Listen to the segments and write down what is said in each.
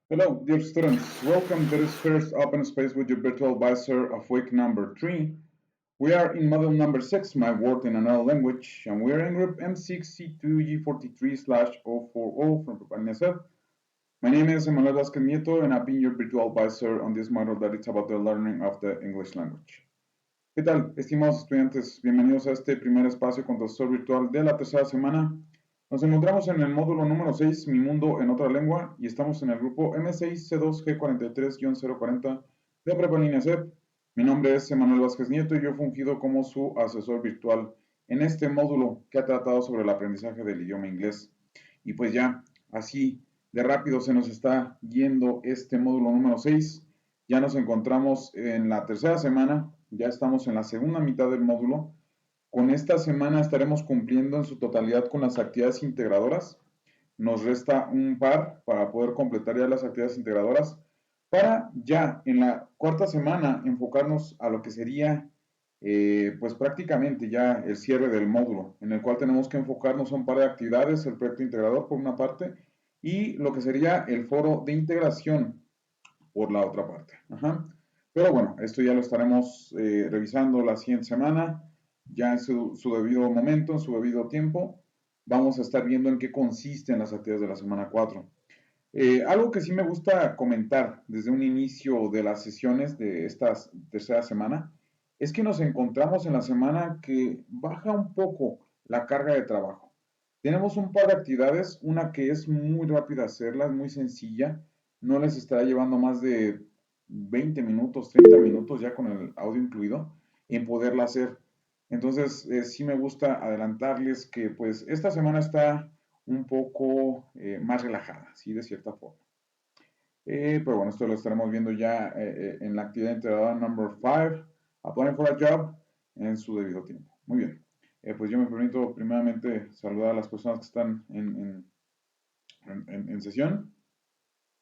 Hello, dear students. Welcome to this first open space with your virtual advisor of week number 3. We are in module number 6, My Word in Another Language, and we are in group M6C2G43/040 from Preparing. My name is Emanuel Vázquez Nieto, and I've been your virtual advisor on this module that is about the learning of the English language. ¿Qué tal, estimados estudiantes? Bienvenidos a este primer espacio con profesor virtual de la tercera semana. Nos encontramos en el módulo número 6, Mi Mundo en Otra Lengua, y estamos en el grupo M6C2G43-040 de Prepa en Línea CEP. Mi nombre es Emanuel Vázquez Nieto y yo he fungido como su asesor virtual en este módulo que ha tratado sobre el aprendizaje del idioma inglés. Y pues ya, así de rápido se nos está yendo este módulo número 6. Ya nos encontramos en la tercera semana, ya estamos en la segunda mitad del módulo. Con esta semana estaremos cumpliendo en su totalidad con las actividades integradoras. Nos resta un par para poder completar ya las actividades integradoras, para ya en la cuarta semana enfocarnos a lo que sería pues prácticamente ya el cierre del módulo, en el cual tenemos que enfocarnos a un par de actividades, el proyecto integrador por una parte y lo que sería el foro de integración por la otra parte. Ajá. Pero bueno, esto ya lo estaremos revisando la siguiente semana, ya en su debido momento, en su debido tiempo. Vamos a estar viendo en qué consisten las actividades de la semana 4. Algo que sí me gusta comentar desde un inicio de las sesiones de esta tercera semana es que nos encontramos en la semana que baja un poco la carga de trabajo. Tenemos un par de actividades, una que es muy rápida hacerla, es muy sencilla, no les estará llevando más de 20 minutos, 30 minutos ya con el audio incluido en poderla hacer. Entonces, sí me gusta adelantarles que pues esta semana está un poco más relajada, ¿sí? De cierta forma. Pero bueno, esto lo estaremos viendo ya en la actividad integradora number 5, Applying for a Job, en su debido tiempo. Muy bien. Pues yo me permito primeramente saludar a las personas que están en sesión.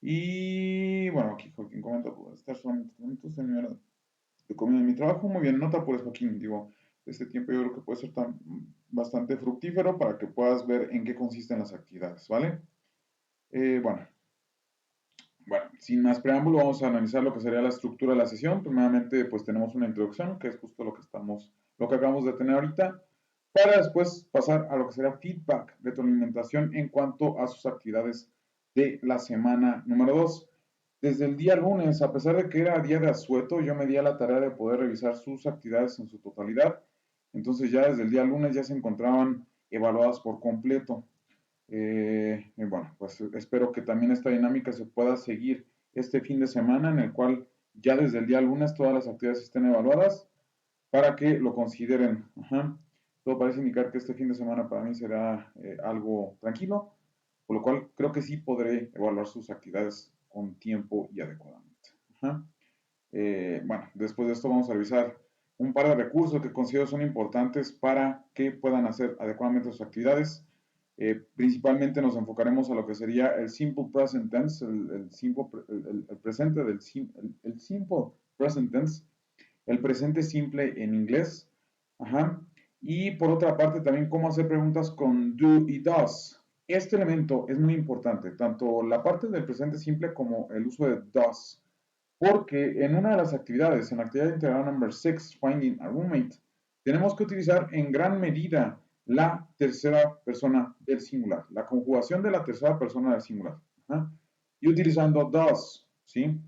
Y bueno, aquí Joaquín comenta, pues, estar solamente momentos en mi hora de comida en mi trabajo. Muy bien, no te apures, Joaquín. Digo, este tiempo yo creo que puede ser bastante fructífero para que puedas ver en qué consisten las actividades, ¿vale? Bueno, sin más preámbulo, vamos a analizar lo que sería la estructura de la sesión. Primeramente, pues tenemos una introducción, que es justo lo que acabamos de tener ahorita, para después pasar a lo que será feedback, retroalimentación en cuanto a sus actividades de la semana número 2. Desde el día lunes, a pesar de que era día de asueto, yo me di a la tarea de poder revisar sus actividades en su totalidad. Entonces ya desde el día lunes ya se encontraban evaluadas por completo. Bueno, pues espero que también esta dinámica se pueda seguir este fin de semana, en el cual ya desde el día lunes todas las actividades estén evaluadas para que lo consideren. Ajá. Todo parece indicar que este fin de semana para mí será algo tranquilo, por lo cual creo que sí podré evaluar sus actividades con tiempo y adecuadamente. Ajá. Bueno, después de esto vamos a revisar un par de recursos que considero son importantes para que puedan hacer adecuadamente sus actividades. Principalmente nos enfocaremos a lo que sería el simple present tense, el presente del el simple present tense, el presente simple en inglés. Ajá. Y por otra parte también cómo hacer preguntas con do y does. Este elemento es muy importante, tanto la parte del presente simple como el uso de does. Porque en una de las actividades, en la actividad integral number 6, Finding a Roommate, tenemos que utilizar en gran medida la tercera persona del singular, la conjugación de la tercera persona del singular. ¿Ah? Y utilizando does, ¿sí?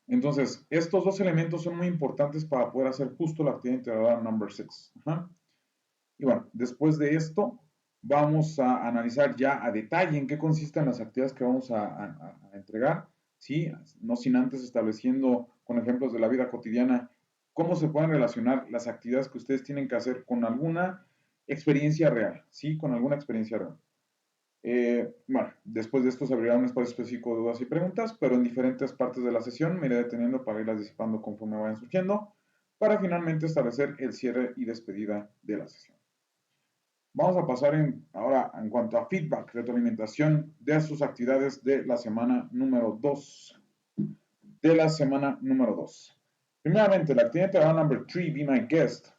Entonces, estos dos elementos son muy importantes para poder hacer justo la actividad integral number 6. Y bueno, después de esto, vamos a analizar ya a detalle en qué consisten las actividades que vamos a entregar, ¿sí? No sin antes estableciendo con ejemplos de la vida cotidiana cómo se pueden relacionar las actividades que ustedes tienen que hacer con alguna experiencia real, ¿sí? Con alguna experiencia real. Bueno, después de esto se abrirá un espacio específico de dudas y preguntas, pero en diferentes partes de la sesión me iré deteniendo para irlas disipando conforme vayan surgiendo, para finalmente establecer el cierre y despedida de la sesión. Vamos a pasar ahora en cuanto a feedback, retroalimentación de sus actividades de la semana número 2. Primeramente, la actividad integral number 3, Be My Guest.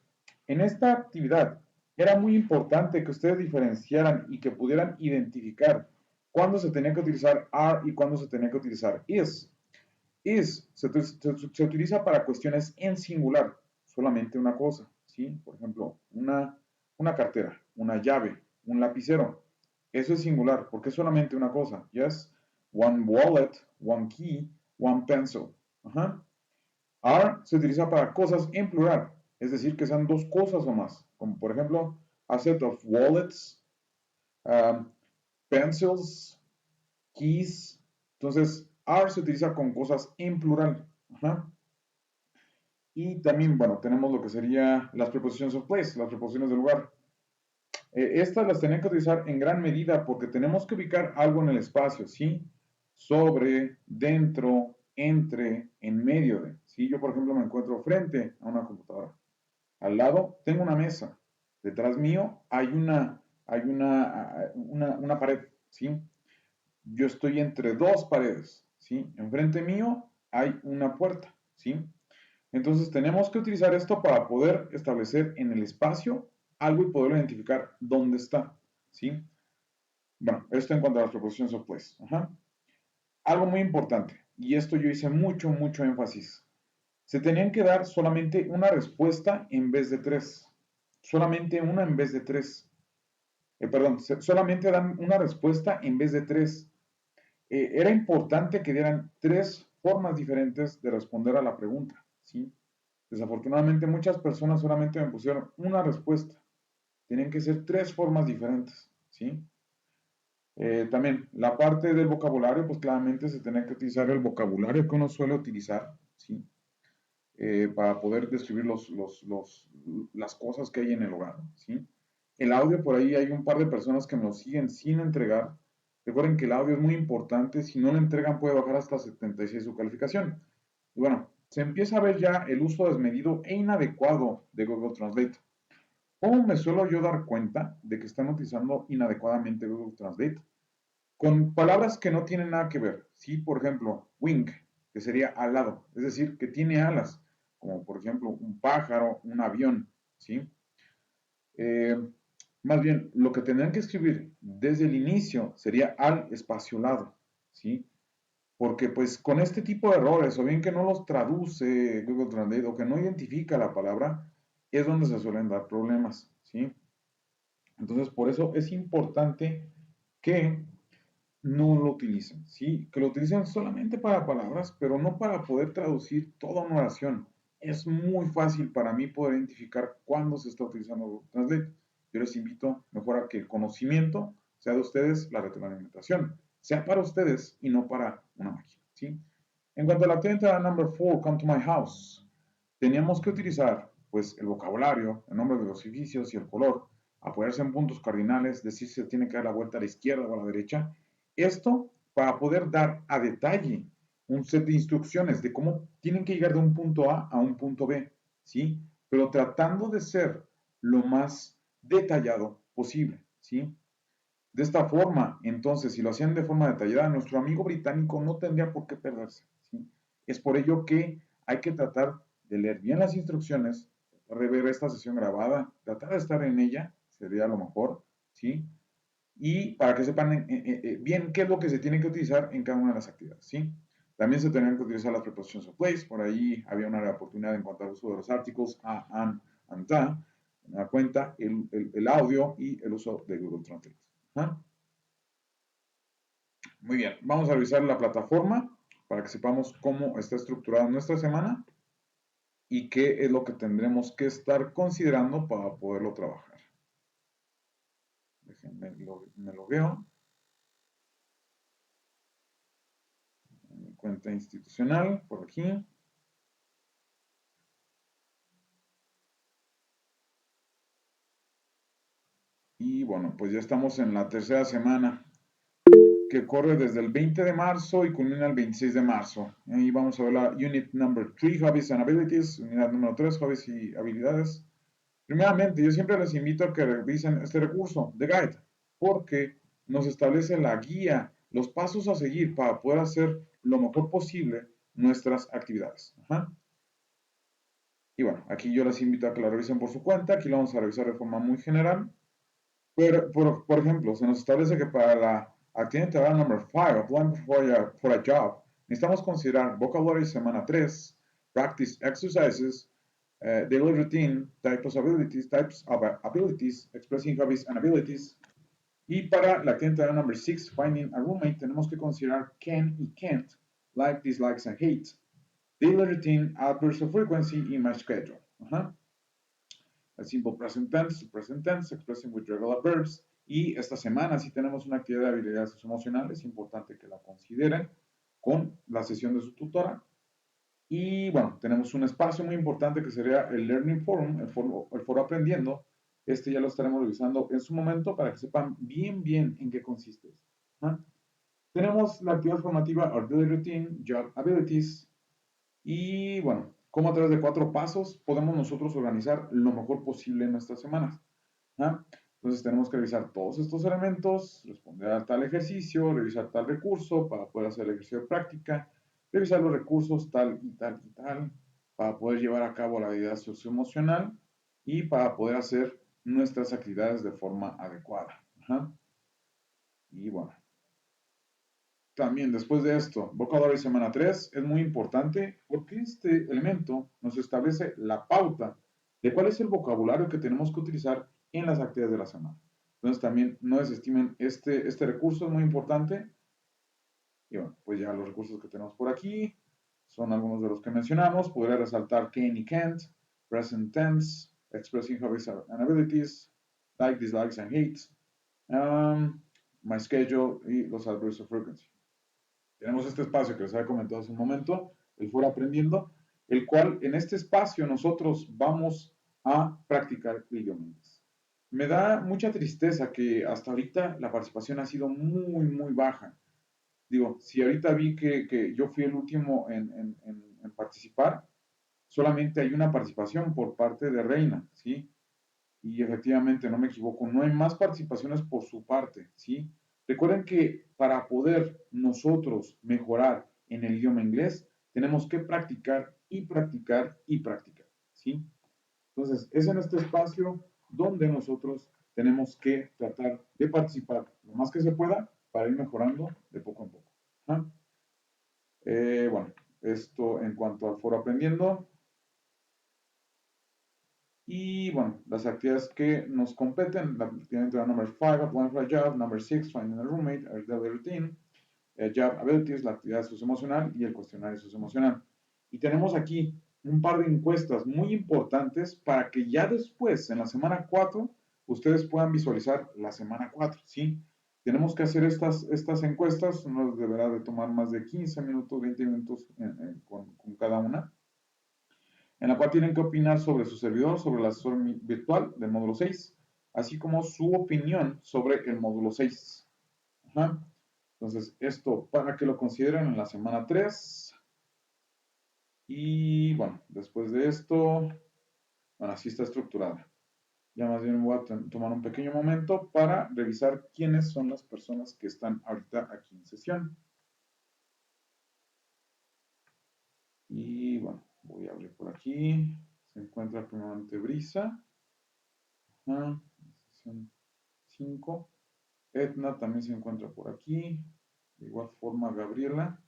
En esta actividad era muy importante que ustedes diferenciaran y que pudieran identificar cuándo se tenía que utilizar are y cuándo se tenía que utilizar is. Is se utiliza para cuestiones en singular, solamente una cosa, ¿sí? Por ejemplo, una cartera, una llave, un lapicero. Eso es singular, porque es solamente una cosa. Yes, one wallet, one key, one pencil. Ajá. Are se utiliza para cosas en plural, es decir, que sean dos cosas o más, como por ejemplo, a set of wallets, um, pencils, keys. Entonces, are se utiliza con cosas en plural. Ajá. Y también, bueno, tenemos lo que sería las preposiciones of place, las preposiciones de lugar. Estas las tenemos que utilizar en gran medida porque tenemos que ubicar algo en el espacio, ¿sí? Sobre, dentro, entre, en medio de. ¿Sí? Yo, por ejemplo, me encuentro frente a una computadora. Al lado tengo una mesa. Detrás mío hay una pared, ¿sí? Yo estoy entre dos paredes, ¿sí? Enfrente mío hay una puerta, ¿sí? Entonces tenemos que utilizar esto para poder establecer en el espacio algo y poderlo identificar dónde está, ¿sí? Bueno, esto en cuanto a las preposiciones of place. Ajá. Algo muy importante, y esto yo hice mucho énfasis. Se tenían que dar solamente una respuesta en vez de tres. Solamente una en vez de tres. Perdón, solamente dan una respuesta en vez de tres. Era importante que dieran tres formas diferentes de responder a la pregunta, ¿sí? Desafortunadamente muchas personas solamente me pusieron una respuesta. Tienen que ser tres formas diferentes, ¿sí? También la parte del vocabulario, pues claramente se tiene que utilizar el vocabulario que uno suele utilizar, ¿sí? Para poder describir las cosas que hay en el hogar, ¿sí? El audio, por ahí hay un par de personas que me lo siguen sin entregar. Recuerden que el audio es muy importante. Si no lo entregan, puede bajar hasta 76 su calificación. Y bueno, se empieza a ver ya el uso desmedido e inadecuado de Google Translate. ¿Cómo me suelo yo dar cuenta de que están utilizando inadecuadamente Google Translate? Con palabras que no tienen nada que ver. ¿Sí? Por ejemplo, wing, que sería alado, es decir, que tiene alas, como por ejemplo un pájaro, un avión. ¿Sí? Eh, Más bien, lo que tendrían que escribir desde el inicio sería al espacio lado. ¿Sí? Porque pues con este tipo de errores, o bien que no los traduce Google Translate o que no identifica la palabra, es donde se suelen dar problemas, ¿sí? Entonces, por eso es importante que no lo utilicen, ¿sí? Que lo utilicen solamente para palabras, pero no para poder traducir toda una oración. Es muy fácil para mí poder identificar cuándo se está utilizando Google Translate. Yo les invito mejor a que el conocimiento sea de ustedes, la retroalimentación sea para ustedes y no para una máquina, ¿sí? En cuanto a la actividad number 4, come to my house, teníamos que utilizar pues el vocabulario, el nombre de los edificios y el color, apoyarse en puntos cardinales, decir si se tiene que dar la vuelta a la izquierda o a la derecha. Esto para poder dar a detalle un set de instrucciones de cómo tienen que llegar de un punto A un punto B, ¿sí? Pero tratando de ser lo más detallado posible, ¿sí? De esta forma, entonces, si lo hacían de forma detallada, nuestro amigo británico no tendría por qué perderse, ¿sí? Es por ello que hay que tratar de leer bien las instrucciones, tratar de ver esta sesión grabada, tratar de estar en ella, sería lo mejor, ¿sí? Y para que sepan bien qué es lo que se tiene que utilizar en cada una de las actividades, ¿sí? También se tenían que utilizar las preposiciones of place, por ahí había una oportunidad en cuanto al uso de los artículos a, and, the, me da cuenta, el audio y el uso de Google Translate. ¿Ah? Muy bien, vamos a revisar la plataforma para que sepamos cómo está estructurada nuestra semana y qué es lo que tendremos que estar considerando para poderlo trabajar. Déjenme, me logueo. Mi cuenta institucional, por aquí. Y bueno, pues ya estamos en la tercera semana, que corre desde el 20 de marzo y culmina el 26 de marzo. Ahí vamos a ver la Unit Number 3, Hobbies and Abilities, unidad número 3, Hobbies y Habilidades. Primeramente, yo siempre les invito a que revisen este recurso, The Guide, porque nos establece la guía, los pasos a seguir para poder hacer lo mejor posible nuestras actividades. Ajá. Y bueno, aquí yo les invito a que la revisen por su cuenta, aquí lo vamos a revisar de forma muy general. Pero, por ejemplo, se nos establece que para la Activity number 5, applying for a job. Necesitamos considerar vocabulary semana 3, practice exercises, daily routine, types of abilities, expressing hobbies and abilities. Y para la actividad number 6, finding a roommate, tenemos que considerar can y can't, like, dislikes, and hates, daily routine, adverbs of frequency, y my schedule. El simple present tense, expressing with regular verbs. Y esta semana sí tenemos una actividad de habilidades socioemocionales, es importante que la consideren con la sesión de su tutora. Y bueno, tenemos un espacio muy importante que sería el Learning Forum, el foro aprendiendo. Este ya lo estaremos revisando en su momento para que sepan bien en qué consiste. Tenemos la actividad formativa Our Daily Routine, Job Abilities. Y bueno, como a través de 4 pasos podemos nosotros organizar lo mejor posible en nuestras semanas. Entonces tenemos que revisar todos estos elementos, responder a tal ejercicio, revisar tal recurso para poder hacer el ejercicio de práctica, revisar los recursos tal y tal y tal, para poder llevar a cabo la habilidad socioemocional y para poder hacer nuestras actividades de forma adecuada. Y bueno, también después de esto, vocabulario semana 3 es muy importante porque este elemento nos establece la pauta de cuál es el vocabulario que tenemos que utilizar en las actividades de la semana. Entonces también no desestimen este recurso, es muy importante. Y bueno, pues ya los recursos que tenemos por aquí son algunos de los que mencionamos. Podría resaltar can y can't, present tense, expressing hobbies and abilities, like, dislikes and hates, my schedule y los adverbs of frequency. Tenemos este espacio que les había comentado hace un momento, el foro aprendiendo, el cual en este espacio nosotros vamos a practicar el idioma inglés. Me da mucha tristeza que hasta ahorita la participación ha sido muy baja. Digo, si ahorita vi que yo fui el último en participar, solamente hay una participación por parte de Reina, ¿sí? Y efectivamente, no me equivoco, no hay más participaciones por su parte, ¿sí? Recuerden que para poder nosotros mejorar en el idioma inglés, tenemos que practicar y practicar y practicar, ¿sí? Entonces, es en este espacio donde nosotros tenemos que tratar de participar lo más que se pueda para ir mejorando de poco en poco. Bueno, esto en cuanto al foro aprendiendo. Y bueno, las actividades que nos competen, la actividad number 5, applying for a job, number 6, finding a roommate, our daily routine, job abilities, la actividad socioemocional y el cuestionario socioemocional. Y tenemos aquí un par de encuestas muy importantes para que ya después, en la semana 4, ustedes puedan visualizar la semana 4, ¿sí? Tenemos que hacer estas encuestas, nos deberá de tomar más de 15 minutos, 20 minutos con cada una, en la cual tienen que opinar sobre su servidor, sobre el asesor virtual del módulo 6, así como su opinión sobre el módulo 6. Entonces, esto para que lo consideren en la semana 3. Y bueno, después de esto, bueno, así está estructurada. Ya más bien voy a tomar un pequeño momento para revisar quiénes son las personas que están ahorita aquí en sesión. Y bueno, voy a abrir por aquí. Se encuentra primeramente Brisa. Sesión 5. Edna también se encuentra por aquí. De igual forma Gabriela.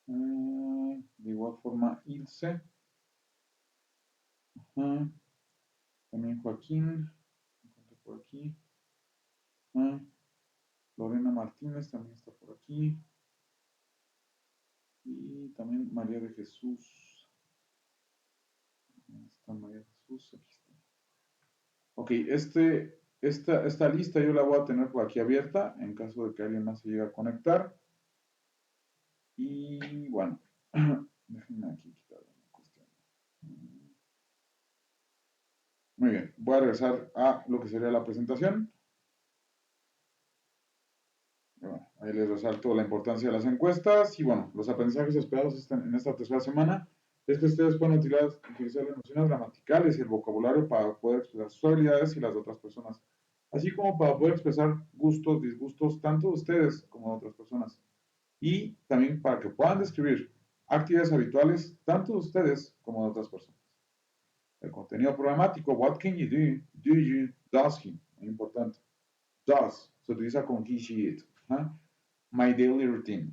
De igual forma Ilse. También Joaquín. Se encuentra por aquí. Lorena Martínez también está por aquí. Y también María de Jesús. ¿Dónde está María de Jesús? Aquí está. Ok, esta lista yo la voy a tener por aquí abierta en caso de que alguien más se llegue a conectar. Y bueno, déjenme aquí quitar una cuestión. Muy bien, voy a regresar a lo que sería la presentación. Bueno, ahí les resalto la importancia de las encuestas y bueno, los aprendizajes esperados en esta tercera semana es que ustedes pueden utilizar las nociones gramaticales y el vocabulario para poder expresar sus habilidades y las de otras personas, así como para poder expresar gustos, disgustos, tanto de ustedes como de otras personas. Y también para que puedan describir actividades habituales, tanto de ustedes como de otras personas. El contenido programático, what can you do? Do you? Does he? Muy importante. Does. se utiliza con he, she, it. ¿Ah? My daily routine.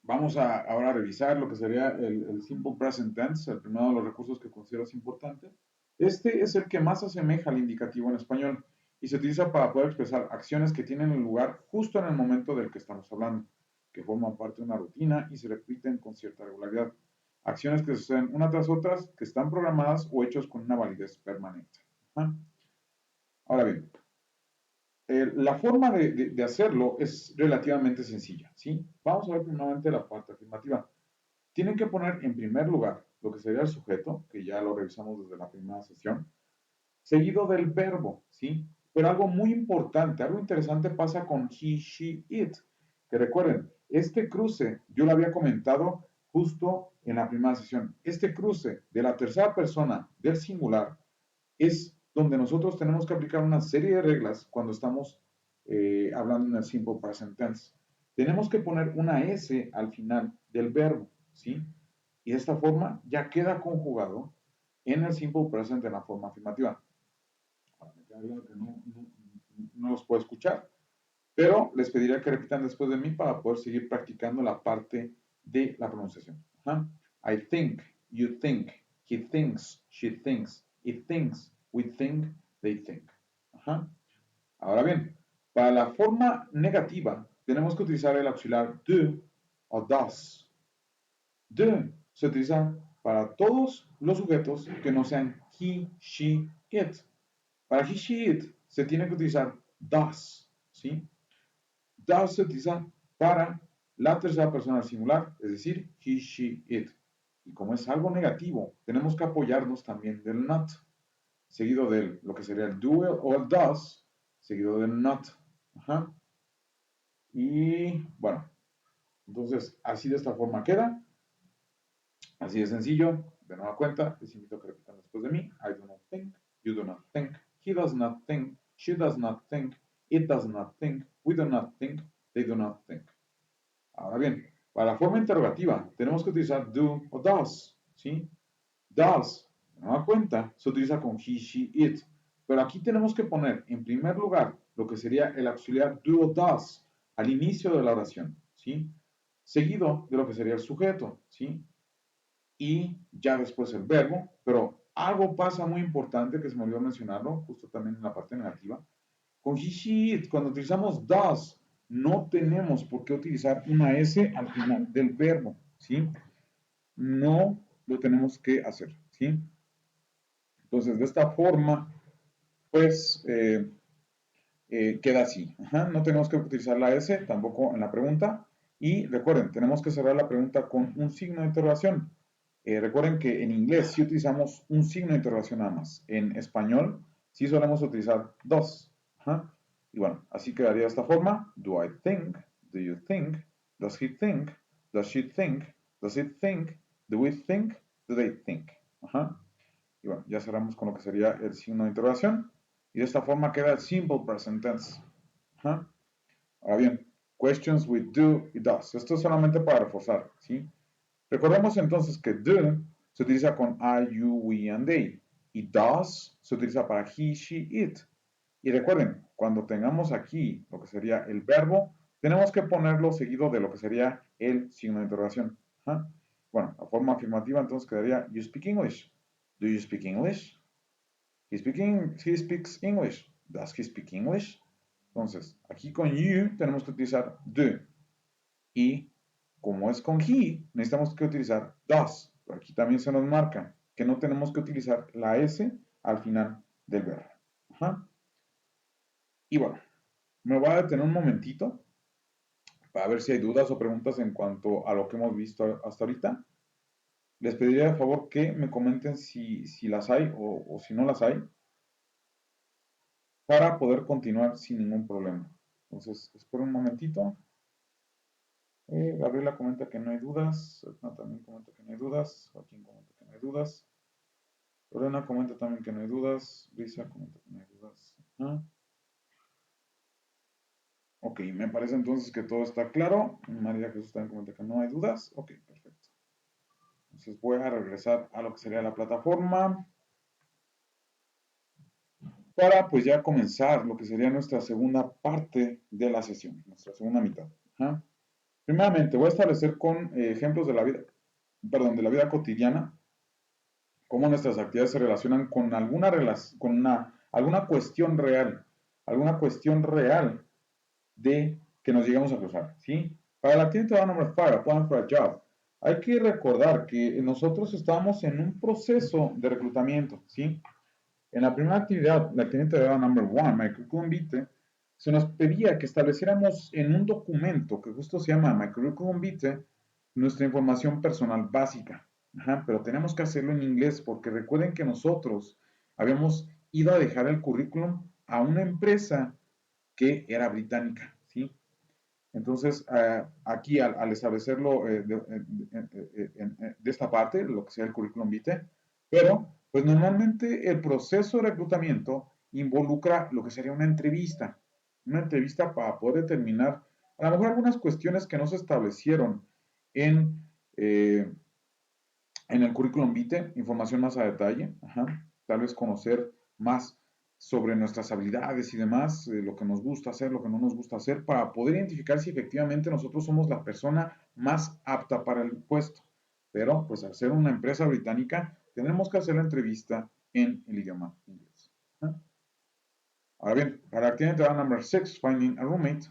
Vamos ahora a revisar lo que sería el simple present tense, el primero de los recursos que considero es importante. Este es el que más asemeja al indicativo en español y se utiliza para poder expresar acciones que tienen lugar justo en el momento del que estamos hablando, que forman parte de una rutina y se repiten con cierta regularidad. Acciones que suceden una tras otras, que están programadas o hechos con una validez permanente. ¿Ah? Ahora bien, la forma de hacerlo es relativamente sencilla, ¿sí? Vamos a ver primeramente la parte afirmativa. Tienen que poner en primer lugar lo que sería el sujeto, que ya lo revisamos desde la primera sesión, seguido del verbo, ¿sí? Pero algo muy importante, algo interesante pasa con he, she, it, que recuerden, este cruce, yo lo había comentado justo en la primera sesión, este cruce de la tercera persona del singular es donde nosotros tenemos que aplicar una serie de reglas cuando estamos hablando en el simple present tense. Tenemos que poner una S al final del verbo, ¿sí? Y de esta forma ya queda conjugado en el simple present en la forma afirmativa. Ahora me queda claro que no los puedo escuchar, pero les pediría que repitan después de mí para poder seguir practicando la parte de la pronunciación. Ajá. I think, you think, he thinks, she thinks, it thinks, we think, they think. Ajá. Ahora bien, para la forma negativa tenemos que utilizar el auxiliar do o does. Do se utiliza para todos los sujetos que no sean he, she, it. Para he, she, it se tiene que utilizar does, ¿sí? Does se utiliza para la tercera persona del singular, es decir, he, she, it. Y como es algo negativo, tenemos que apoyarnos también del not, seguido de lo que sería el do o el does, seguido del not. Ajá. Y bueno, entonces así de esta forma queda. Así de sencillo. De nueva cuenta, les invito a que repitan después de mí. I do not think, you do not think, he does not think, she does not think, it does not think, we do not think, they do not think. Ahora bien, para la forma interrogativa tenemos que utilizar do o does, ¿sí? Does, de nueva cuenta, se utiliza con he, she, it. Pero aquí tenemos que poner en primer lugar lo que sería el auxiliar do o does al inicio de la oración, ¿sí? Seguido de lo que sería el sujeto, ¿sí? Y ya después el verbo, pero algo pasa muy importante que se me olvidó mencionarlo, justo también en la parte negativa. Con he, she, it, cuando utilizamos does, no tenemos por qué utilizar una S al final del verbo, ¿sí? No lo tenemos que hacer, ¿sí? Entonces, de esta forma, pues, queda así. Ajá, no tenemos que utilizar la S tampoco en la pregunta. Y recuerden, tenemos que cerrar la pregunta con un signo de interrogación. Recuerden que en inglés sí utilizamos un signo de interrogación nada más. En español sí solemos utilizar dos. Ajá. Y bueno, así quedaría de esta forma. Do I think? Do you think? Does he think? Does she think? Does it think? Do we think? Do they think? Ajá. Y bueno, ya cerramos con lo que sería el signo de interrogación. Y de esta forma queda el simple present tense. Ajá. Ahora bien, questions with do y does. Esto es solamente para reforzar, ¿sí? Recordemos entonces que do se utiliza con I, you, we, and they. Y does se utiliza para he, she, it. Y recuerden, cuando tengamos aquí lo que sería el verbo, tenemos que ponerlo seguido de lo que sería el signo de interrogación. Ajá. Bueno, la forma afirmativa entonces quedaría you speak English. Do you speak English? He speaks English. Does he speak English? Entonces, aquí con you tenemos que utilizar do. Y como es con he, necesitamos que utilizar does. Pero aquí también se nos marca que no tenemos que utilizar la S al final del verbo. Ajá. Y bueno, me voy a detener un momentito para ver si hay dudas o preguntas en cuanto a lo que hemos visto hasta ahorita. Les pediría de favor que me comenten si las hay o si no las hay, para poder continuar sin ningún problema. Entonces, espero un momentito. Gabriela comenta que no hay dudas. Edna también comenta que no hay dudas. Joaquín comenta que no hay dudas. Lorena comenta también que no hay dudas. Brisa comenta que no hay dudas. Ok, me parece entonces que todo está claro. María Jesús también comenta que no hay dudas. Ok, perfecto. Entonces voy a regresar a lo que sería la plataforma. para pues ya comenzar lo que sería nuestra segunda parte de la sesión, nuestra segunda mitad. Ajá. Primeramente, voy a establecer con ejemplos de la vida, perdón, de la vida cotidiana, cómo nuestras actividades se relacionan con alguna alguna cuestión real de que nos lleguemos a cruzar, ¿sí? Para la actividad number 5, applying for a job, hay que recordar que nosotros estamos en un proceso de reclutamiento, ¿sí? En la primera actividad, la actividad number 1, my curriculum vitae, se nos pedía que estableciéramos en un documento que justo se llama My Curriculum Vitae nuestra información personal básica. Ajá, pero tenemos que hacerlo en inglés porque recuerden que nosotros habíamos ido a dejar el currículum a una empresa que era británica, ¿sí? Entonces, aquí al establecerlo de esta parte, lo que sea el currículum vitae, pero pues normalmente el proceso de reclutamiento involucra lo que sería una entrevista para poder determinar a lo mejor algunas cuestiones que no se establecieron en, eh, en el currículum vitae, información más a detalle, ajá, tal vez conocer más sobre nuestras habilidades y demás, lo que nos gusta hacer, lo que no nos gusta hacer, para poder identificar si efectivamente nosotros somos la persona más apta para el puesto. Pero, pues al ser una empresa británica, tenemos que hacer la entrevista en el idioma inglés. ¿Ah? Ahora bien, para la actividad number 6, finding a roommate,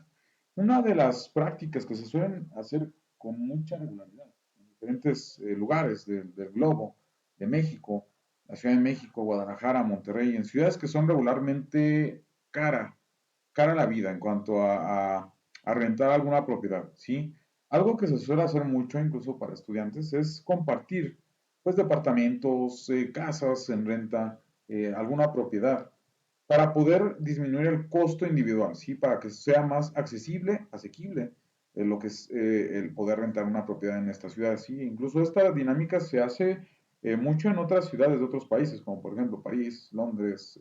una de las prácticas que se suelen hacer con mucha regularidad en diferentes lugares del globo, de México, la Ciudad de México, Guadalajara, Monterrey, en ciudades que son regularmente cara, cara a la vida en cuanto a rentar alguna propiedad, ¿sí? Algo que se suele hacer mucho, incluso para estudiantes, es compartir, pues, departamentos, casas en renta, alguna propiedad para poder disminuir el costo individual, ¿sí? Para que sea más accesible, asequible, lo que es el poder rentar una propiedad en esta ciudad, ¿sí? Incluso esta dinámica se hace mucho en otras ciudades de otros países, como por ejemplo París, Londres,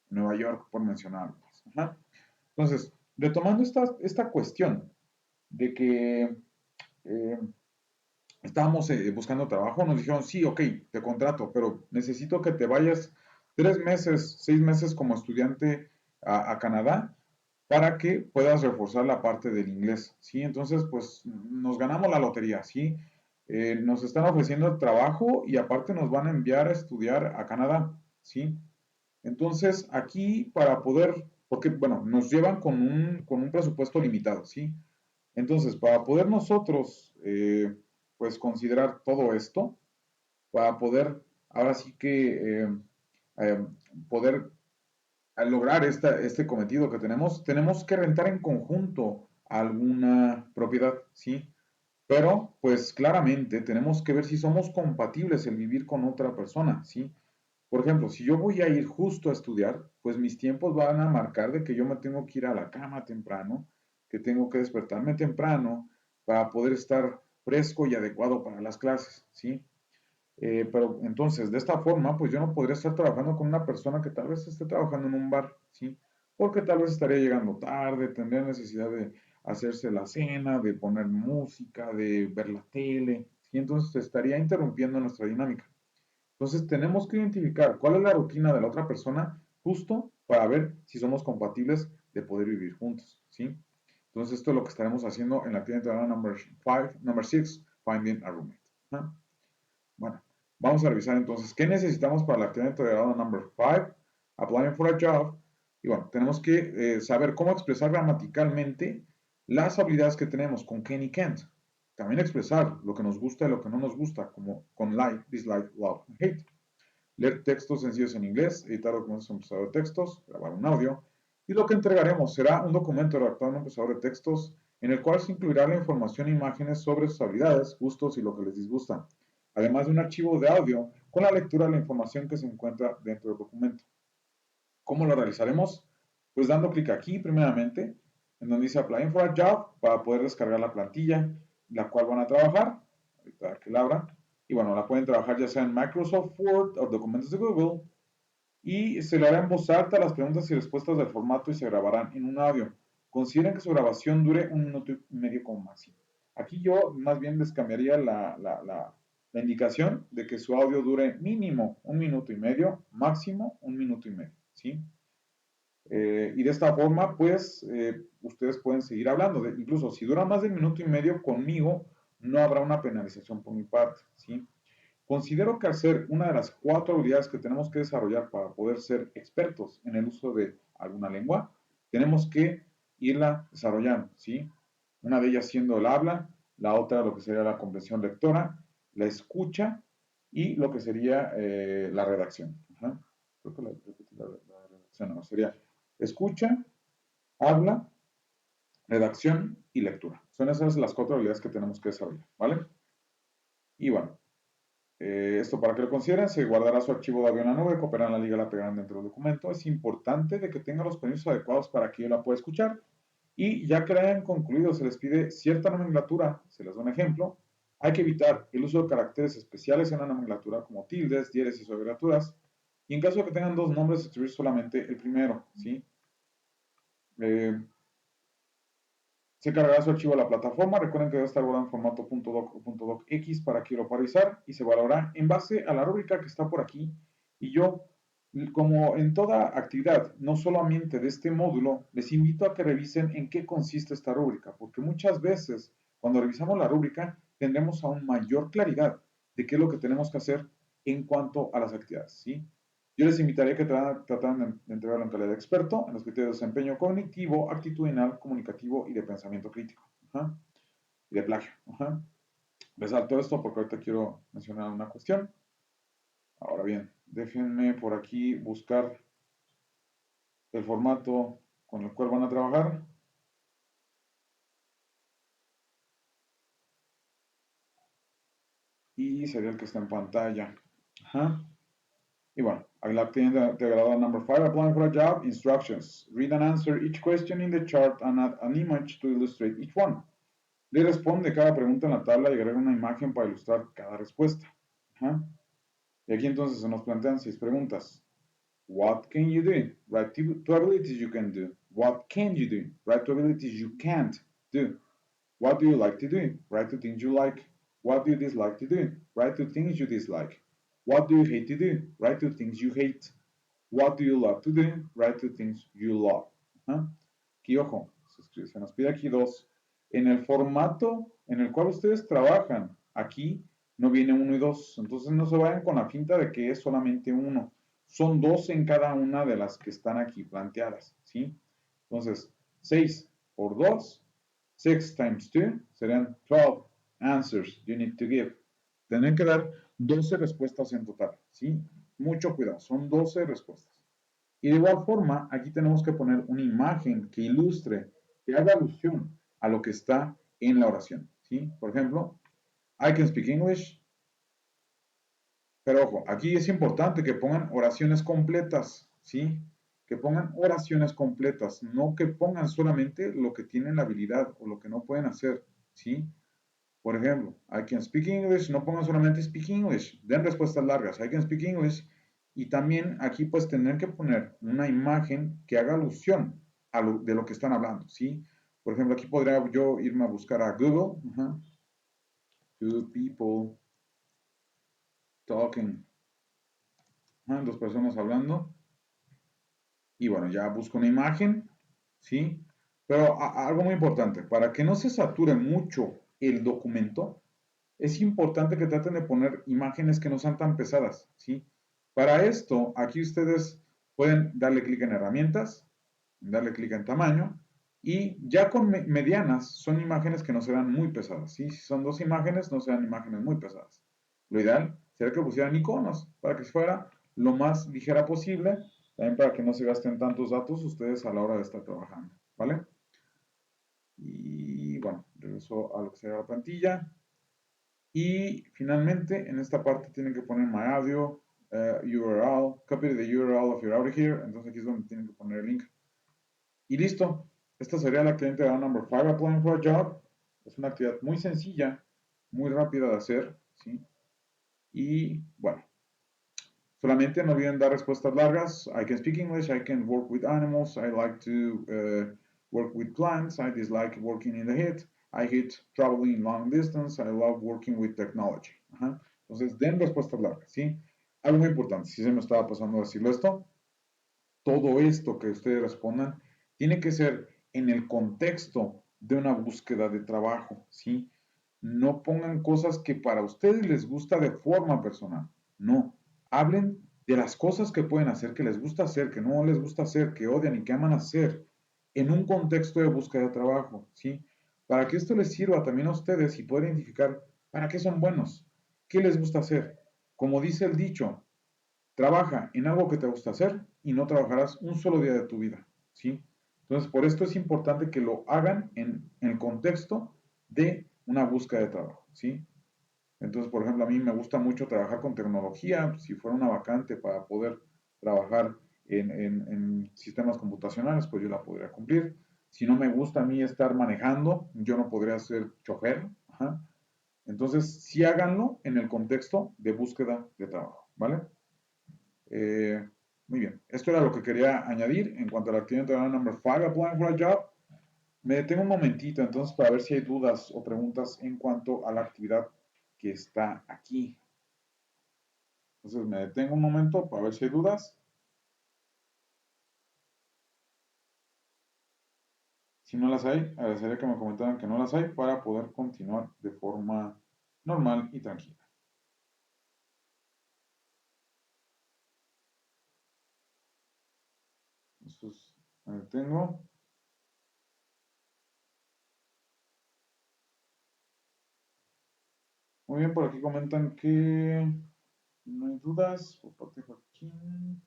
Nueva York, por mencionarlos. Ajá. Entonces, retomando esta cuestión de que eh, estábamos buscando trabajo, nos dijeron, sí, ok, te contrato, pero necesito que te vayas 3 meses, 6 meses como estudiante a Canadá para que puedas reforzar la parte del inglés, ¿sí? Entonces, pues nos ganamos la lotería, ¿sí? Nos están ofreciendo el trabajo y aparte nos van a enviar a estudiar a Canadá, ¿sí? Entonces, aquí para poder, porque, bueno, nos llevan con un presupuesto limitado, ¿sí? Entonces, para poder nosotros, pues, considerar todo esto, para poder, ahora sí que, eh, poder lograr este cometido que tenemos, tenemos que rentar en conjunto alguna propiedad, ¿sí? Pero, pues, claramente tenemos que ver si somos compatibles el vivir con otra persona, ¿sí? Por ejemplo, si yo voy a ir justo a estudiar, pues mis tiempos van a marcar de que yo me tengo que ir a la cama temprano, que tengo que despertarme temprano para poder estar fresco y adecuado para las clases, ¿sí? Pero entonces, de esta forma, pues yo no podría estar trabajando con una persona que tal vez esté trabajando en un bar, ¿sí? Porque tal vez estaría llegando tarde, tendría necesidad de hacerse la cena, de poner música, de ver la tele, ¿sí? Entonces estaría interrumpiendo nuestra dinámica. Entonces tenemos que identificar cuál es la rutina de la otra persona justo para ver si somos compatibles de poder vivir juntos, ¿sí? Entonces esto es lo que estaremos haciendo en la actividad number 6, finding a roommate. ¿Ah? Bueno, vamos a revisar entonces qué necesitamos para la actividad integrada number 5, applying for a job. Y bueno, tenemos que saber cómo expresar gramaticalmente las habilidades que tenemos con can y can't. También expresar lo que nos gusta y lo que no nos gusta, como con like, dislike, love, and hate. Leer textos sencillos en inglés, editar documentos en un procesador de textos, grabar un audio. Y lo que entregaremos será un documento redactado en un procesador de textos en el cual se incluirá la información e imágenes sobre sus habilidades, gustos y lo que les disgusta, además de un archivo de audio con la lectura de la información que se encuentra dentro del documento. ¿Cómo lo realizaremos? Pues dando clic aquí primeramente, en donde dice Applying for a Job, para poder descargar la plantilla, la cual van a trabajar, ahorita que la abra, y bueno, la pueden trabajar ya sea en Microsoft Word o documentos de Google, y se le hará en voz alta las preguntas y respuestas del formato y se grabarán en un audio. Consideren que su grabación dure 1 minuto y medio como máximo. Aquí yo más bien les cambiaría la indicación de que su audio dure mínimo 1 minuto y medio, máximo 1 minuto y medio, ¿sí? Y de esta forma, pues, ustedes pueden seguir hablando. Incluso si dura más de 1 minuto y medio conmigo, no habrá una penalización por mi parte, ¿sí? Considero que al ser una de las 4 habilidades que tenemos que desarrollar para poder ser expertos en el uso de alguna lengua, tenemos que irla desarrollando, ¿sí? Una de ellas siendo el habla, la otra lo que sería la comprensión lectora, la escucha y lo que sería la redacción. Ajá. Creo que la redacción no, sería escucha, habla, redacción y lectura. Son esas las 4 habilidades que tenemos que desarrollar, ¿vale? Y bueno, esto para que lo consideren, se guardará su archivo de audio en la nube, copiarán la liga y la pegarán dentro del documento. Es importante de que tenga los permisos adecuados para que yo la pueda escuchar. Y ya que la hayan concluido, se les pide cierta nomenclatura, se les da un ejemplo. Hay que evitar el uso de caracteres especiales en la nomenclatura como tildes, diéresis o abreviaturas. Y en caso de que tengan dos nombres, escribir solamente el primero, ¿sí? Se cargará su archivo a la plataforma. Recuerden que debe estar guardado en formato .doc o .docx para que lo pueda revisar y se valorará en base a la rúbrica que está por aquí. Y yo, como en toda actividad, no solamente de este módulo, les invito a que revisen en qué consiste esta rúbrica, porque muchas veces cuando revisamos la rúbrica tendremos aún mayor claridad de qué es lo que tenemos que hacer en cuanto a las actividades, ¿sí? Yo les invitaría a que trataran de entregarlo en calidad de experto en los criterios de desempeño cognitivo, actitudinal, comunicativo y de pensamiento crítico. Ajá. Y de plagio. Ajá. Resalto esto porque ahorita quiero mencionar una cuestión. Ahora bien, déjenme por aquí buscar el formato con el cual van a trabajar. Y sería el que está en pantalla. Ajá. Y bueno, la actividad de grado number 5, applying for a job, instructions. Read and answer each question in the chart and add an image to illustrate each one. Le responde cada pregunta en la tabla y agrega una imagen para ilustrar cada respuesta. Ajá. Y aquí entonces se nos plantean 6 preguntas. What can you do? Write 2 abilities you can do. What can you do? Write 2 abilities you can't do. What do you like to do? Write 2 things you like. What do you dislike to do? Write 2 things you dislike. What do you hate to do? Write 2 things you hate. What do you love to do? Write 2 things you love. Ajá. Aquí, ojo, se nos pide aquí 2. En el formato en el cual ustedes trabajan, aquí no viene 1 y 2. Entonces no se vayan con la finta de que es solamente 1. Son 2 en cada una de las que están aquí planteadas, ¿sí? Entonces, 6 por 2, 6 times 2 serían 12 answers you need to give. Tendrán que dar 12 respuestas en total, ¿sí? Mucho cuidado, son 12 respuestas. Y de igual forma, aquí tenemos que poner una imagen que ilustre, que haga alusión a lo que está en la oración, ¿sí? Por ejemplo, I can speak English, pero ojo, aquí es importante que pongan oraciones completas, ¿sí? Que pongan oraciones completas, no que pongan solamente lo que tienen la habilidad o lo que no pueden hacer, ¿sí? Por ejemplo, I can speak English, no pongan solamente speak English, den respuestas largas, I can speak English, y también aquí pues tendrán que poner una imagen que haga alusión a de lo que están hablando, ¿sí? Por ejemplo, aquí podría yo irme a buscar a Google, two people talking, 2 personas hablando, y bueno, ya busco una imagen, ¿sí? Pero algo muy importante, para que no se sature mucho el documento, es importante que traten de poner imágenes que no sean tan pesadas, ¿sí? Para esto, aquí ustedes pueden darle clic en herramientas, darle clic en tamaño, y ya con medianas son imágenes que no serán muy pesadas, ¿sí? Si son 2 imágenes, no serán imágenes muy pesadas. Lo ideal sería que pusieran iconos para que fuera lo más ligera posible, también para que no se gasten tantos datos ustedes a la hora de estar trabajando, ¿vale? Y bueno, regreso a lo que sería la plantilla. Y finalmente, en esta parte tienen que poner my audio, URL, copy the URL of your audio here. Entonces aquí es donde tienen que poner el link. Y listo. Esta sería la actividad de number 5, applying for a job. Es una actividad muy sencilla, muy rápida de hacer, ¿sí? Y bueno, solamente no olviden dar respuestas largas. I can speak English, I can work with animals, I like to work with plants, I dislike working in the heat, I hate traveling long distance, I love working with technology. Ajá. Entonces, den respuestas largas, ¿sí? Algo muy importante, si se me estaba pasando a decirlo esto, todo esto que ustedes respondan tiene que ser en el contexto de una búsqueda de trabajo, ¿sí? No pongan cosas que para ustedes les gusta de forma personal, no. Hablen de las cosas que pueden hacer, que les gusta hacer, que no les gusta hacer, que odian y que aman hacer, en un contexto de búsqueda de trabajo, ¿sí? Para que esto les sirva también a ustedes y poder identificar para qué son buenos, qué les gusta hacer. Como dice el dicho, trabaja en algo que te gusta hacer y no trabajarás un solo día de tu vida, ¿sí? Entonces, por esto es importante que lo hagan en el contexto de una búsqueda de trabajo, ¿sí? Entonces, por ejemplo, a mí me gusta mucho trabajar con tecnología. Si fuera una vacante para poder trabajar en sistemas computacionales, pues yo la podría cumplir. Si no me gusta a mí estar manejando, yo no podría ser chofer. Ajá. Entonces, sí háganlo en el contexto de búsqueda de trabajo, ¿vale? Eh, Muy bien. Esto era lo que quería añadir en cuanto a la actividad de number 5, applying for a job. Me detengo un momentito entonces para ver si hay dudas o preguntas en cuanto a la actividad que está aquí. Entonces me detengo un momento para ver si hay dudas. Si no las hay, agradecería que me comentaran que no las hay para poder continuar de forma normal y tranquila. Entonces me detengo. Muy bien, por aquí comentan que no hay dudas por parte de Joaquín,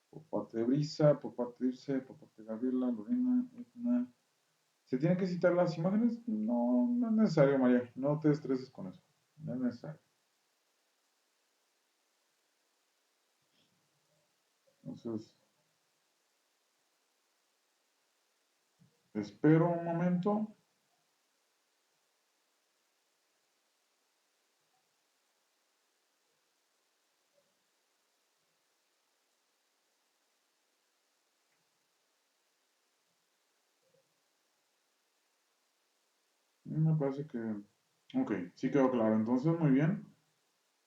por parte de Brisa, por parte de Irse, por parte de Gabriela, Lorena, Edna. ¿Se tienen que citar las imágenes? No, no es necesario, María. No te estreses con eso. No es necesario. Entonces, espero un momento. Me parece que... Ok, sí quedó claro. Entonces, muy bien.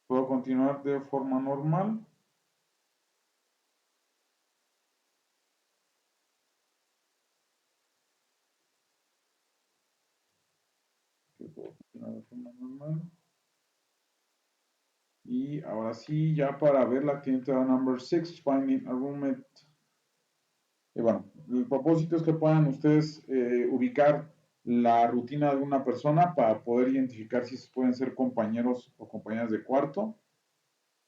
Puedo continuar de forma normal. Puedo continuar de forma normal. Y ahora sí, ya para ver la actividad number 6, finding a roommate. Y bueno, el propósito es que puedan ustedes ubicar la rutina de una persona para poder identificar si pueden ser compañeros o compañeras de cuarto.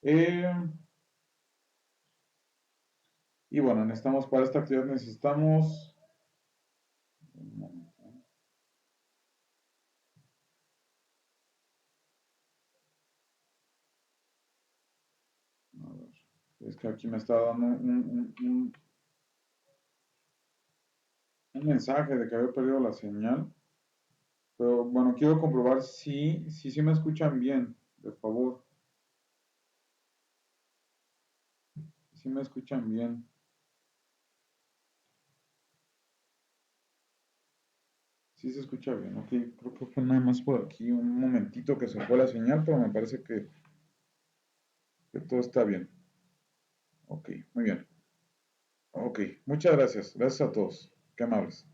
Eh, y bueno, necesitamos para esta actividad necesitamos... Un momento, a ver, es que aquí me está dando un mensaje de que había perdido la señal. Pero bueno, quiero comprobar si me escuchan bien, de favor. Si me escuchan bien. Sí se escucha bien, ok. Creo que fue nada más por aquí un momentito que se fue la señal, pero me parece que todo está bien. Ok, muy bien. Ok, muchas gracias. Gracias a todos. Qué amables.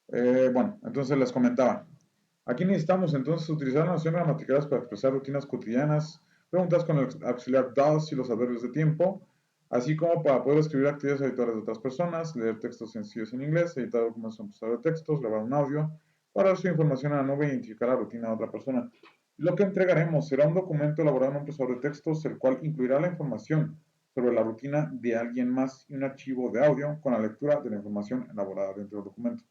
Bueno, entonces les comentaba. Aquí necesitamos entonces utilizar nociones gramaticales para expresar rutinas cotidianas, preguntas con el auxiliar does y los adverbios de tiempo, así como para poder escribir actividades habituales de otras personas, leer textos sencillos en inglés, editar documentos en procesador de textos, grabar un audio, para dar su información a la nube e identificar la rutina de otra persona. Lo que entregaremos será un documento elaborado en un procesador de textos, el cual incluirá la información sobre la rutina de alguien más y un archivo de audio con la lectura de la información elaborada dentro del documento.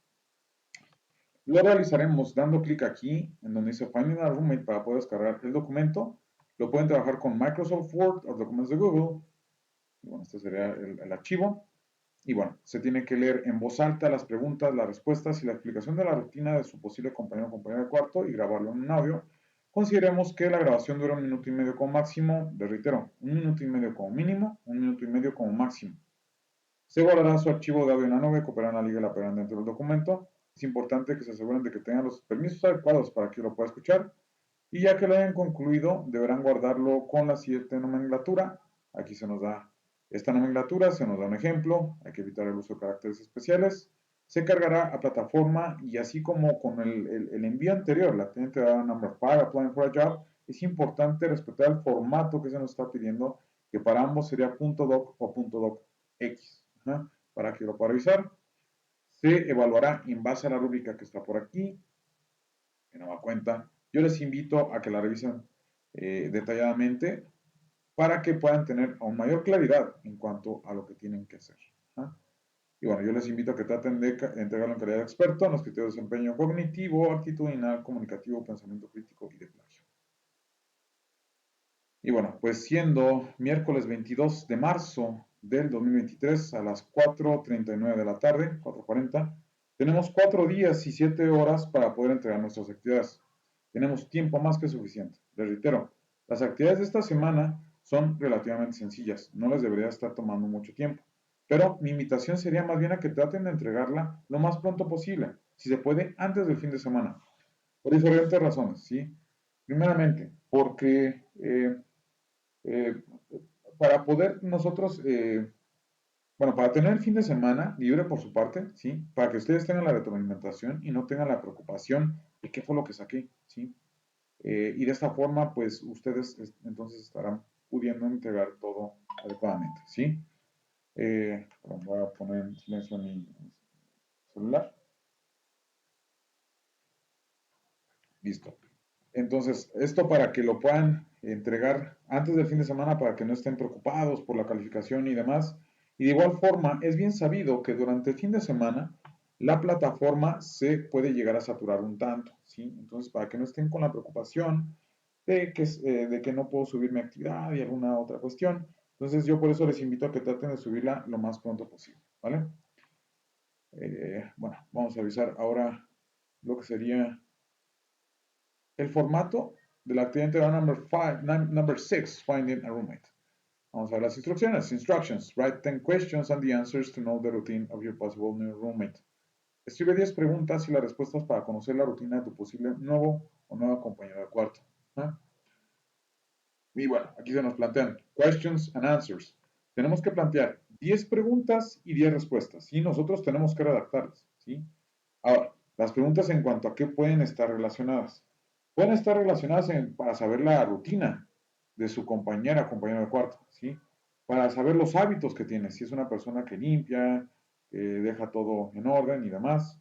Lo realizaremos dando clic aquí en donde dice Finding a Roommate para poder descargar el documento. Lo pueden trabajar con Microsoft Word o documentos de Google. Y bueno, este sería el archivo. Y bueno, se tiene que leer en voz alta las preguntas, las respuestas y la explicación de la rutina de su posible compañero o compañera de cuarto y grabarlo en un audio. Consideremos que la grabación dura 1 minuto y medio como máximo. Les reitero, 1 minuto y medio como mínimo, 1 minuto y medio como máximo. Se guardará su archivo de audio en la nube, copiarán la liga y la pegarán dentro del documento. Es importante que se aseguren de que tengan los permisos adecuados para que lo pueda escuchar. Y ya que lo hayan concluido, deberán guardarlo con la siguiente nomenclatura. Aquí se nos da Esta nomenclatura se nos da un ejemplo, hay que evitar el uso de caracteres especiales. Se cargará a plataforma y así como con el envío anterior, la cliente da number 5, applying for a job, es importante respetar el formato que se nos está pidiendo, que para ambos sería .doc o .docx. Para que lo pueda revisar, se evaluará en base a la rúbrica que está por aquí, de nueva cuenta. Yo les invito a que la revisen detalladamente para que puedan tener aún mayor claridad en cuanto a lo que tienen que hacer. Y bueno, yo les invito a que traten de entregarlo en calidad de experto en los criterios de desempeño cognitivo, actitudinal, comunicativo, pensamiento crítico y de plagio. Y bueno, pues siendo miércoles 22 de marzo del 2023 a las 4:39 de la tarde, 4:40, tenemos 4 días y 7 horas para poder entregar nuestras actividades. Tenemos tiempo más que suficiente. Les reitero, las actividades de esta semana son relativamente sencillas, no les debería estar tomando mucho tiempo. Pero mi invitación sería más bien a que traten de entregarla lo más pronto posible, si se puede antes del fin de semana, por diferentes razones, ¿sí? Primeramente, porque eh, para poder nosotros, bueno, para tener el fin de semana libre por su parte, ¿sí? Para que ustedes tengan la retroalimentación y no tengan la preocupación de qué fue lo que saqué, ¿sí? Y de esta forma, pues ustedes entonces estarán pudiendo entregar todo adecuadamente, ¿sí? Voy a poner en silencio mi celular. Listo. Entonces, esto para que lo puedan entregar antes del fin de semana para que no estén preocupados por la calificación y demás. Y de igual forma, es bien sabido que durante el fin de semana la plataforma se puede llegar a saturar un tanto, ¿sí? Entonces, para que no estén con la preocupación de que no puedo subir mi actividad y alguna otra cuestión. Entonces, yo por eso les invito a que traten de subirla lo más pronto posible, ¿vale? Bueno, vamos a revisar ahora lo que sería el formato de la actividad number 6, finding a roommate. Vamos a ver las instrucciones. Instructions. Write 10 questions and the answers to know the routine of your possible new roommate. Escribe 10 preguntas y las respuestas para conocer la rutina de tu posible nuevo o nueva compañero de cuarto. Y bueno, aquí se nos plantean questions and answers. Tenemos que plantear 10 preguntas y 10 respuestas. Y nosotros tenemos que redactarlas. ¿Sí? Ahora, las preguntas en cuanto a qué pueden estar relacionadas. Pueden estar relacionadas para saber la rutina de su compañera o compañero de cuarto, ¿sí? Para saber los hábitos que tiene, si es una persona que limpia, que deja todo en orden y demás.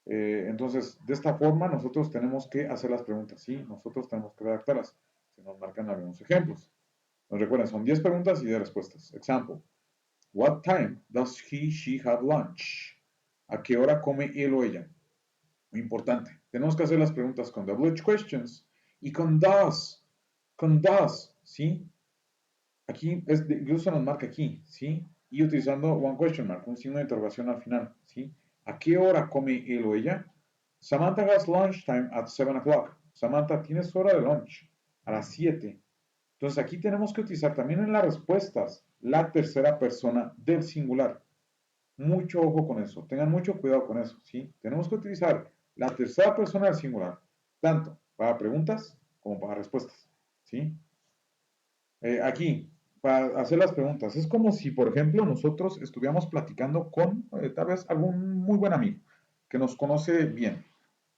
Entonces, de esta forma nosotros tenemos que hacer las preguntas, ¿sí? Nosotros tenemos que redactarlas. Se nos marcan algunos ejemplos. Nos recuerden, son 10 preguntas y 10 respuestas. Example. What time does she have lunch? ¿A qué hora come él o ella? Muy importante. Tenemos que hacer las preguntas con WH questions y con does. Con does, ¿sí? Aquí, incluso nos marca aquí, ¿sí? Y utilizando one question mark, un signo de interrogación al final, ¿sí? ¿A qué hora come él o ella? Samantha has lunch time at 7 o'clock. Samantha, tienes hora de lunch a las 7. Entonces aquí tenemos que utilizar también en las respuestas la tercera persona del singular. Mucho ojo con eso, tengan mucho cuidado con eso, ¿sí? Tenemos que utilizar la tercera persona del singular, tanto para preguntas como para respuestas, ¿sí? Aquí, para hacer las preguntas, es como si, por ejemplo, nosotros estuviéramos platicando con tal vez algún muy buen amigo que nos conoce bien,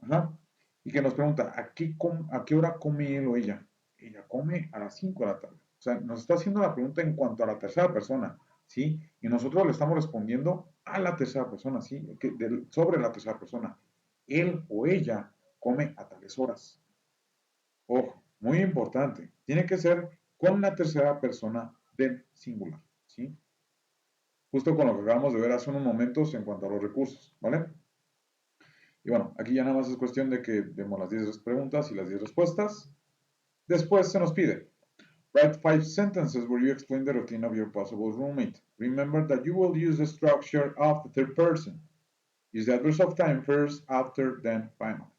ajá, y que nos pregunta, ¿a qué hora come él o ella? Ella come a las 5 de la tarde. O sea, nos está haciendo la pregunta en cuanto a la tercera persona, ¿sí? Y nosotros le estamos respondiendo a la tercera persona, ¿sí? Sobre la tercera persona. Él o ella come a tales horas. Ojo, muy importante. Tiene que ser con la tercera persona del singular, ¿sí? Justo con lo que acabamos de ver hace unos momentos en cuanto a los recursos, ¿vale? Y bueno, aquí ya nada más es cuestión de que demos las 10 preguntas y las 10 respuestas. Después se nos pide, write 5 sentences where you explain the routine of your possible roommate. Remember that you will use the structure of the third person. Use the adverse of time first, after, then, finally.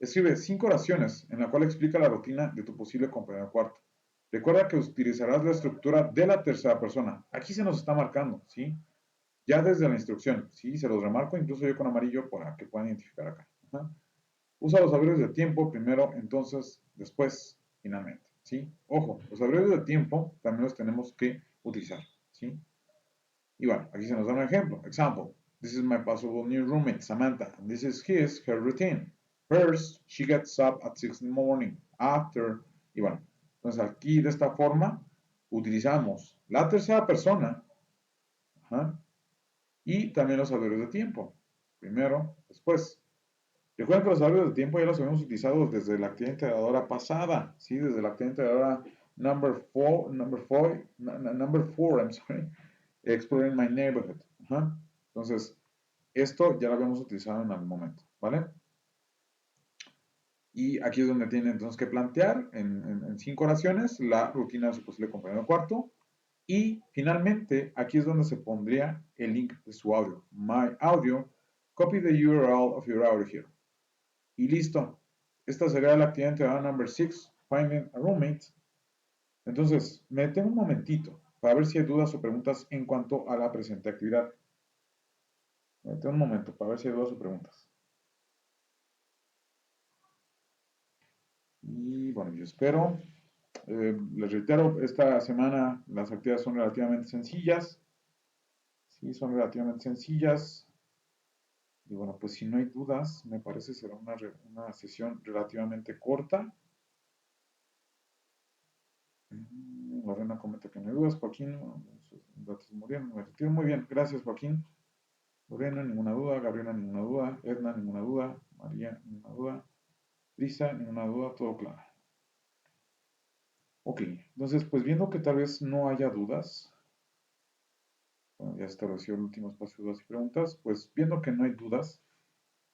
Escribe 5 oraciones en la cual explica la rutina de tu posible compañero de cuarto. Recuerda que utilizarás la estructura de la tercera persona. Aquí se nos está marcando, ¿sí? Ya desde la instrucción, ¿sí? Se los remarco incluso yo con amarillo para que puedan identificar acá. Ajá. Usa los abrevios de tiempo primero, entonces, después, finalmente, ¿sí? Ojo, los abrevios de tiempo también los tenemos que utilizar, ¿sí? Y bueno, aquí se nos da un ejemplo. Example. This is my possible new roommate, Samantha, and this is her routine. First, she gets up at 6 in the morning. After, y bueno, entonces aquí de esta forma utilizamos la tercera persona, ajá, y también los adverbios de tiempo. Primero, después. Recuerden que los adverbios de tiempo ya los habíamos utilizado desde la actividad integradora pasada, ¿sí? Desde la actividad integradora number four, I'm sorry, exploring my neighborhood. Ajá. Entonces, esto ya lo habíamos utilizado en algún momento, ¿vale? Y aquí es donde tienen entonces que plantear en 5 oraciones la rutina de su posible compañero cuarto. Y finalmente, aquí es donde se pondría el link de su audio. My audio, copy the URL of your audio here. Y listo. Esta sería la actividad integrada number 6, finding a roommate. Entonces, me detengo un momentito para ver si hay dudas o preguntas en cuanto a la presente actividad. Me detengo un momento para ver si hay dudas o preguntas. Y bueno, yo espero. Les reitero, esta semana las actividades son relativamente sencillas. Sí, son relativamente sencillas. Y bueno, pues si no hay dudas, me parece será una sesión relativamente corta. Lorena comenta que no hay dudas. Joaquín, sus datos murieron. Me retiro. Muy bien, gracias Joaquín. Lorena, ninguna duda. Gabriela, ninguna duda. Edna, ninguna duda. María, ninguna duda. Lisa, ninguna duda. Todo claro. Ok, entonces pues viendo que tal vez no haya dudas, bueno, ya estableció el último espacio de dudas y preguntas, pues viendo que no hay dudas,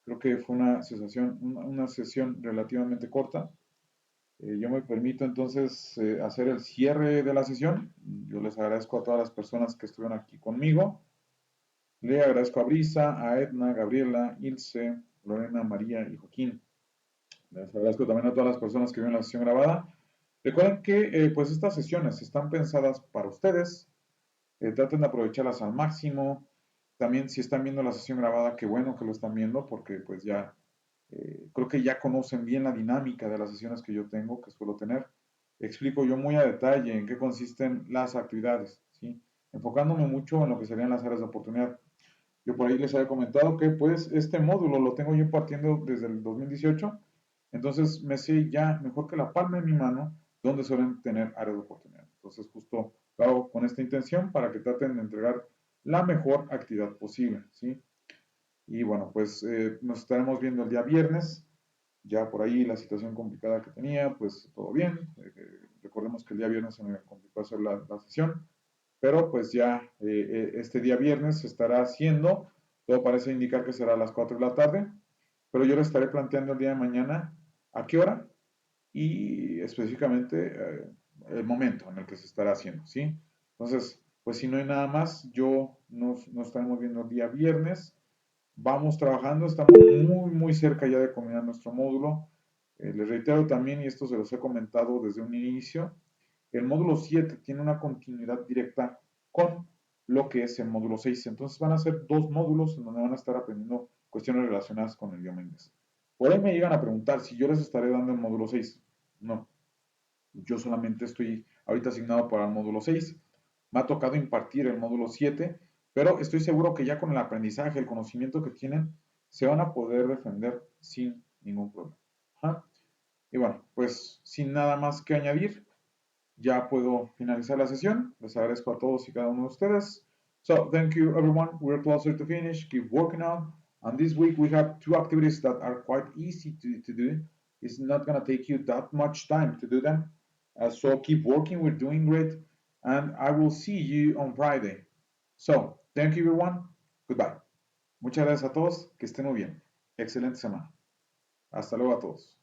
creo que fue una sesión relativamente corta. Yo me permito entonces hacer el cierre de la sesión. Yo les agradezco a todas las personas que estuvieron aquí conmigo. Le agradezco a Brisa, a Edna, Gabriela, Ilse, Lorena, María y Joaquín. Les agradezco también a todas las personas que vieron la sesión grabada. Recuerden que pues estas sesiones están pensadas para ustedes. Traten de aprovecharlas al máximo. También si están viendo la sesión grabada, qué bueno que lo están viendo porque pues ya creo que ya conocen bien la dinámica de las sesiones que yo tengo, que suelo tener. Explico yo muy a detalle en qué consisten las actividades, ¿sí? Enfocándome mucho en lo que serían las áreas de oportunidad. Yo por ahí les había comentado que pues este módulo lo tengo yo partiendo desde el 2018, entonces me sé ya mejor que la palma de mi mano donde suelen tener áreas de oportunidad. Entonces justo lo hago con esta intención para que traten de entregar la mejor actividad posible, ¿sí? Y bueno, pues nos estaremos viendo el día viernes. Ya por ahí la situación complicada que tenía, pues todo bien. Recordemos que el día viernes se me complicó hacer la sesión, pero pues ya este día viernes se estará haciendo. Todo parece indicar que será a las 4 de la tarde, pero yo le estaré planteando el día de mañana a qué hora y específicamente el momento en el que se estará haciendo, ¿sí? Entonces, pues si no hay nada más, nos estaremos viendo el día viernes. Vamos trabajando, estamos muy cerca ya de culminar nuestro módulo. Les reitero también, y esto se los he comentado desde un inicio, el módulo 7 tiene una continuidad directa con lo que es el módulo 6. Entonces van a ser dos módulos en donde van a estar aprendiendo cuestiones relacionadas con el idioma inglés. Por ahí me llegan a preguntar si yo les estaré dando el módulo 6. No, yo solamente estoy ahorita asignado para el módulo 6. Me ha tocado impartir el módulo 7, pero estoy seguro que ya con el aprendizaje, el conocimiento que tienen, se van a poder defender sin ningún problema. ¿Ah? Y bueno, pues sin nada más que añadir, ya puedo finalizar la sesión. Les agradezco a todos y cada uno de ustedes. So, thank you everyone. We're closer to finish. Keep working on. And this week we have two activities that are quite easy to do. It's not going to take you that much time to do them. So keep working. We're doing great. And I will see you on Friday. So, thank you everyone. Goodbye. Muchas gracias a todos. Que estén muy bien. Excelente semana. Hasta luego a todos.